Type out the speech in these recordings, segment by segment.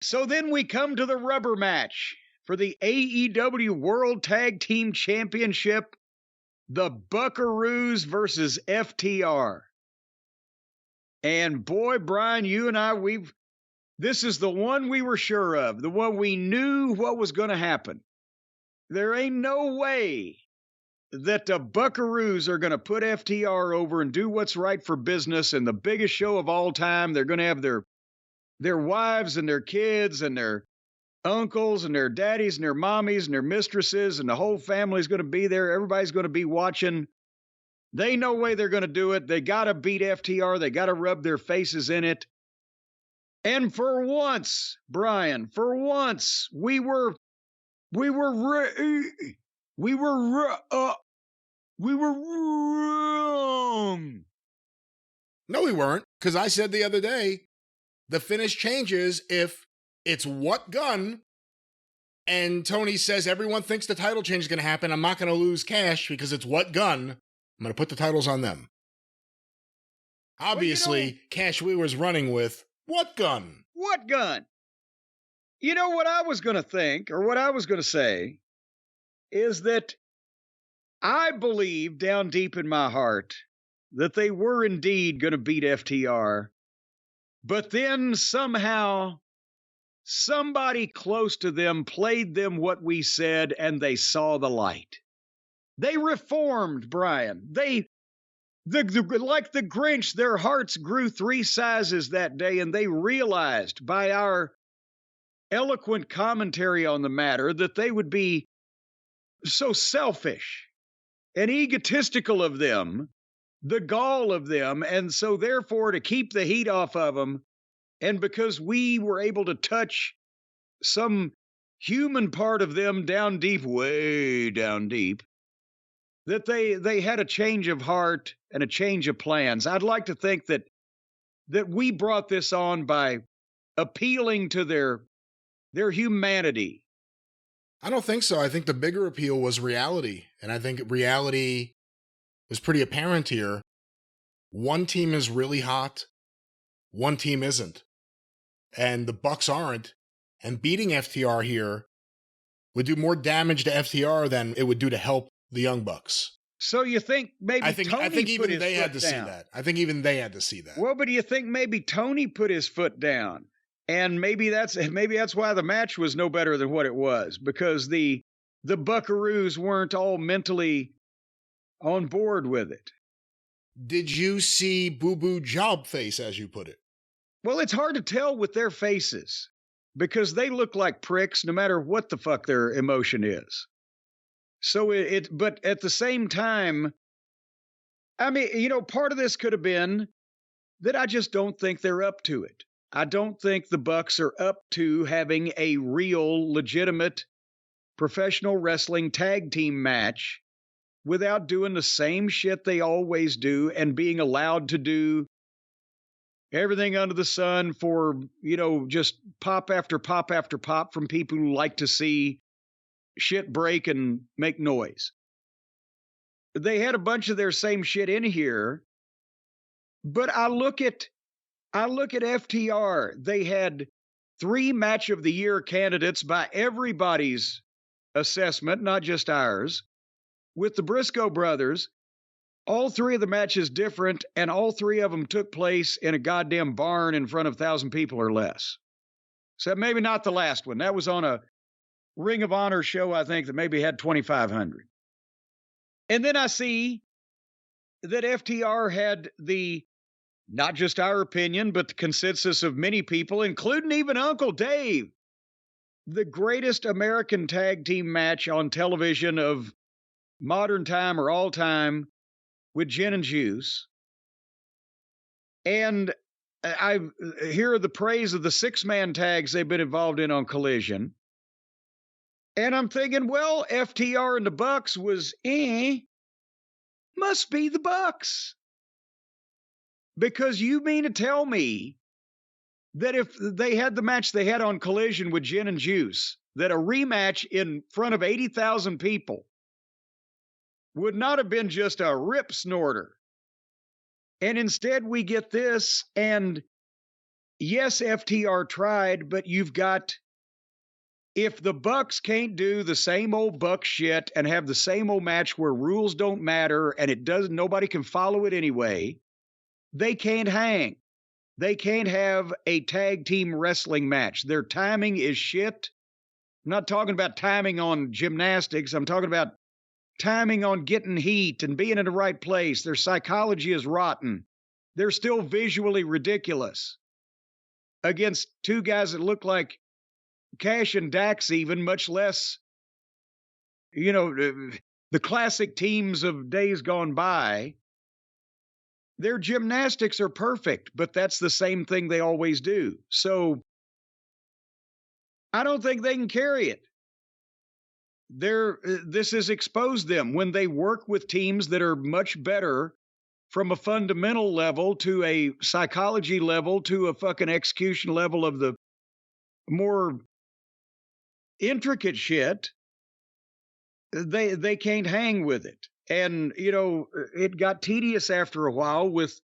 So then we come to the rubber match for the AEW World Tag Team Championship, the Buckaroos versus FTR. And boy, Brian, you and I, this is the one we were sure of, the one we knew what was going to happen. There ain't no way that the Buckaroos are going to put FTR over and do what's right for business in the biggest show of all time. They're going to have their wives and their kids and their uncles and their daddies and their mommies and their mistresses, and the whole family's going to be there. Everybody's going to be watching. They know way they're going to do it. They got to beat FTR. They got to rub their faces in it. And for once, Brian, we were wrong. No, we weren't, because I said the other day, the finish changes if it's what gun, and Tony says everyone thinks the title change is going to happen. I'm not going to lose cash because it's what gun. I'm going to put the titles on them. Obviously, Cash Wee was running with what gun? What gun? You know what I was going to think, or what I was going to say, is that I believe down deep in my heart that they were indeed going to beat FTR. But then somehow somebody close to them played them what we said, and they saw the light. They reformed, Brian. Like the Grinch, their hearts grew 3 sizes that day, and they realized by our eloquent commentary on the matter that they would be so selfish and egotistical of them, the gall of them, and so therefore to keep the heat off of them, and because we were able to touch some human part of them down deep, way down deep, that they had a change of heart and a change of plans. I'd like to think that we brought this on by appealing to their humanity. I don't think so. I think the bigger appeal was reality, and I think reality was pretty apparent here. One team is really hot, one team isn't, and the Bucks aren't, and beating FTR here would do more damage to FTR than it would do to help the Young Bucks. So you think maybe I think even they had to see that. I think even they had to see that. Well, but do you think maybe Tony put his foot down? And maybe that's why the match was no better than what it was, because the Buckaroos weren't all mentally on board with it. Did you see Boo Boo Job Face, as you put it? Well, it's hard to tell with their faces because they look like pricks no matter what the fuck their emotion is. So but at the same time, I mean, part of this could have been that I just don't think they're up to it. I don't think the Bucks are up to having a real, legitimate professional wrestling tag team match without doing the same shit they always do and being allowed to do everything under the sun for, just pop after pop after pop from people who like to see shit break and make noise. They had a bunch of their same shit in here, but I look at FTR. They had 3 match of the year candidates by everybody's assessment, not just ours, with the Briscoe brothers. All 3 of the matches different, and all 3 of them took place in a goddamn barn in front of 1,000 people or less. So maybe not the last one. That was on a Ring of Honor show, I think, that maybe had 2,500. And then I see that FTR had not just our opinion, but the consensus of many people, including even Uncle Dave, the greatest American tag team match on television of modern time or all time, with Gin and Juice. And I hear the praise of the 6-man tags they've been involved in on Collision. And I'm thinking, well, FTR and the Bucks was, must be the Bucks. Because you mean to tell me that if they had the match they had on Collision with Gin and Juice, that a rematch in front of 80,000 people would not have been just a rip snorter. And instead we get this, and yes, FTR tried, but you've got, if the Bucks can't do the same old Buck shit and have the same old match where rules don't matter and nobody can follow it anyway, they can't hang. They can't have a tag team wrestling match. Their timing is shit. I'm not talking about timing on gymnastics. I'm talking about timing on getting heat and being in the right place. Their psychology is rotten. They're still visually ridiculous against two guys that look like Cash and Dax, even, much less, the classic teams of days gone by. Their gymnastics are perfect, but that's the same thing they always do. So I don't think they can carry it. This has exposed them when they work with teams that are much better from a fundamental level to a psychology level to a fucking execution level of the more intricate shit. They can't hang with it. And, it got tedious after a while with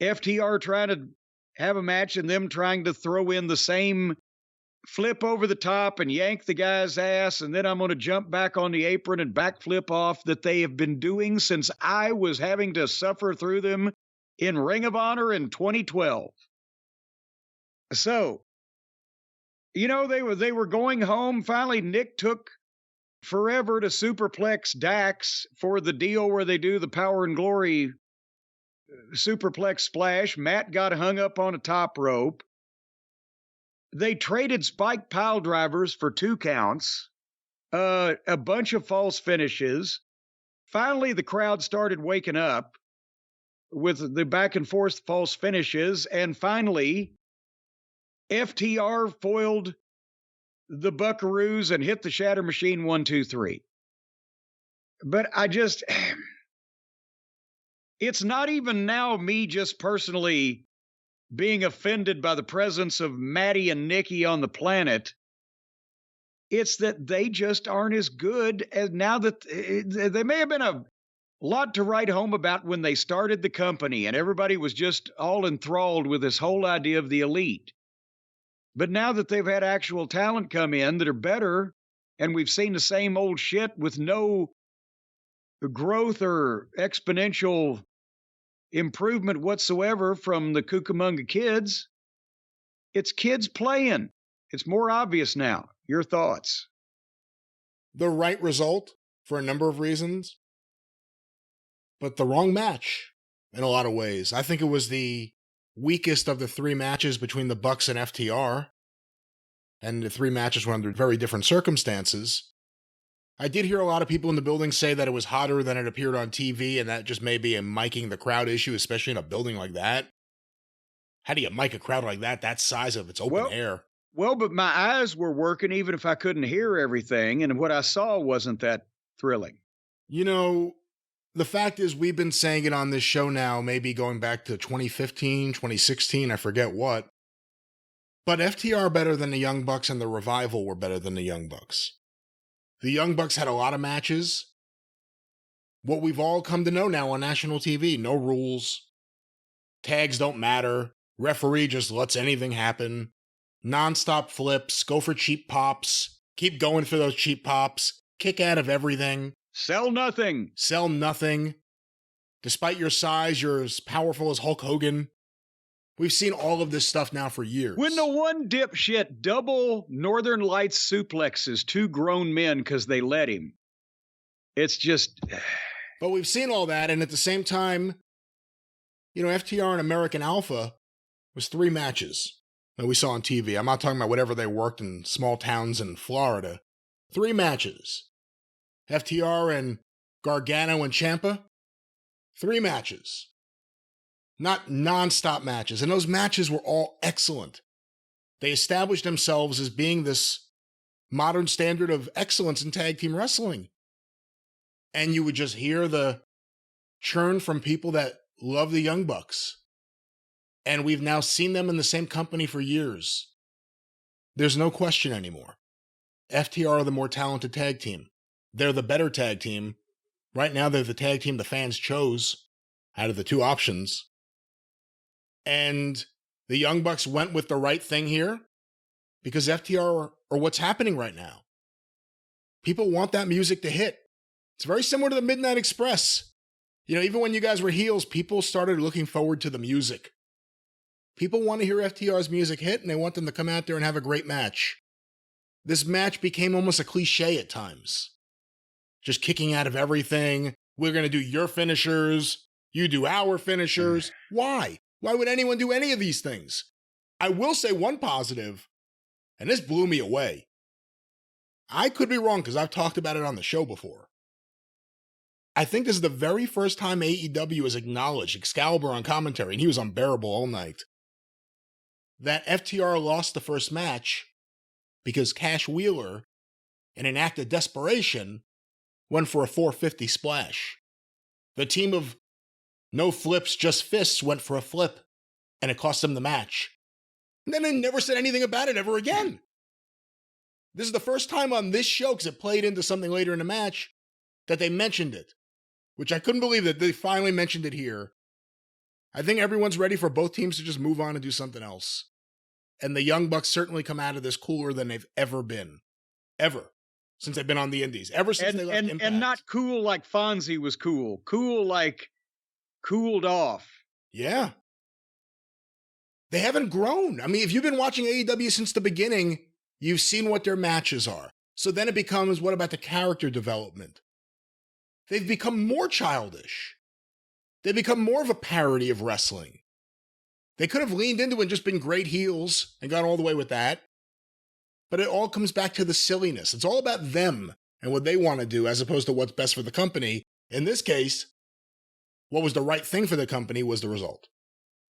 FTR trying to have a match and them trying to throw in the same flip over the top and yank the guy's ass, and then I'm going to jump back on the apron and backflip off that they have been doing since I was having to suffer through them in Ring of Honor in 2012. So, they were going home. Finally, Nick took forever to superplex Dax for the deal where they do the Power and Glory superplex splash. Matt got hung up on a top rope. They traded spike pile drivers for 2 counts, a bunch of false finishes. Finally, the crowd started waking up with the back and forth false finishes. And finally, FTR foiled the Buckaroos and hit the Shatter Machine 1, 2, 3. But it's not even now me just personally being offended by the presence of Maddie and Nikki on the planet. It's that they just aren't as good as now. That they may have been a lot to write home about when they started the company and everybody was just all enthralled with this whole idea of the elite. But now that they've had actual talent come in that are better, and we've seen the same old shit with no growth or exponential improvement whatsoever from the Cucamonga kids, it's kids playing. It's more obvious now. Your thoughts? The right result for a number of reasons, but the wrong match in a lot of ways. I think it was the weakest of the 3 matches between the Bucks and FTR, and the 3 matches were under very different circumstances. I did hear a lot of people in the building say that it was hotter than it appeared on TV, and that just may be a miking the crowd issue, especially in a building like that. How do you mic a crowd like that size of it's open air? Well, but my eyes were working even if I couldn't hear everything, and what I saw wasn't that thrilling. The fact is we've been saying it on this show now, maybe going back to 2015, 2016, I forget what. But FTR better than the Young Bucks and the Revival were better than the Young Bucks. The Young Bucks had a lot of matches. What we've all come to know now on national TV, no rules. Tags don't matter. Referee just lets anything happen. Non-stop flips, go for cheap pops, keep going for those cheap pops, kick out of everything. Sell nothing. Sell nothing. Despite your size, you're as powerful as Hulk Hogan. We've seen all of this stuff now for years. When the one dipshit double Northern Lights suplexes 2 grown men because they let him. It's just... But we've seen all that, and at the same time, FTR and American Alpha was 3 matches that we saw on TV. I'm not talking about whatever they worked in small towns in Florida. 3 matches. FTR and Gargano and Ciampa, 3 matches. Not non-stop matches. And those matches were all excellent. They established themselves as being this modern standard of excellence in tag team wrestling. And you would just hear the churn from people that love the Young Bucks. And we've now seen them in the same company for years. There's no question anymore. FTR are the more talented tag team. They're the better tag team. Right now, they're the tag team the fans chose out of the 2 options. And The Young Bucks went with the right thing here because FTR are what's happening right now. People want that music to hit. It's very similar to the Midnight Express. Even when you guys were heels, people started looking forward to the music. People want to hear FTR's music hit, and they want them to come out there and have a great match. This match became almost a cliche at times. Just kicking out of everything. We're going to do your finishers. You do our finishers. Why? Why would anyone do any of these things? I will say one positive, and this blew me away. I could be wrong because I've talked about it on the show before. I think this is the very first time AEW has acknowledged, Excalibur on commentary, and he was unbearable all night, that FTR lost the first match because Cash Wheeler, in an act of desperation, went for a 450 splash. The team of no flips, just fists went for a flip, and it cost them the match. And then they never said anything about it ever again. This is the first time on this show, because it played into something later in the match, that they mentioned it, which I couldn't believe that they finally mentioned it here. I think everyone's ready for both teams to just move on and do something else. And the Young Bucks certainly come out of this cooler than they've ever been. Ever. Since they've been on the Indies. Ever since they left Impact. And not cool like Fonzie was cool. Cool like cooled off. Yeah. They haven't grown. I mean, if you've been watching AEW since the beginning, you've seen what their matches are. So then it becomes, what about the character development? They've become more childish. They become more of a parody of wrestling. They could have leaned into it and just been great heels and gone all the way with that. But it all comes back to the silliness. It's all about them and what they want to do as opposed to what's best for the company. In this case, what was the right thing for the company was the result.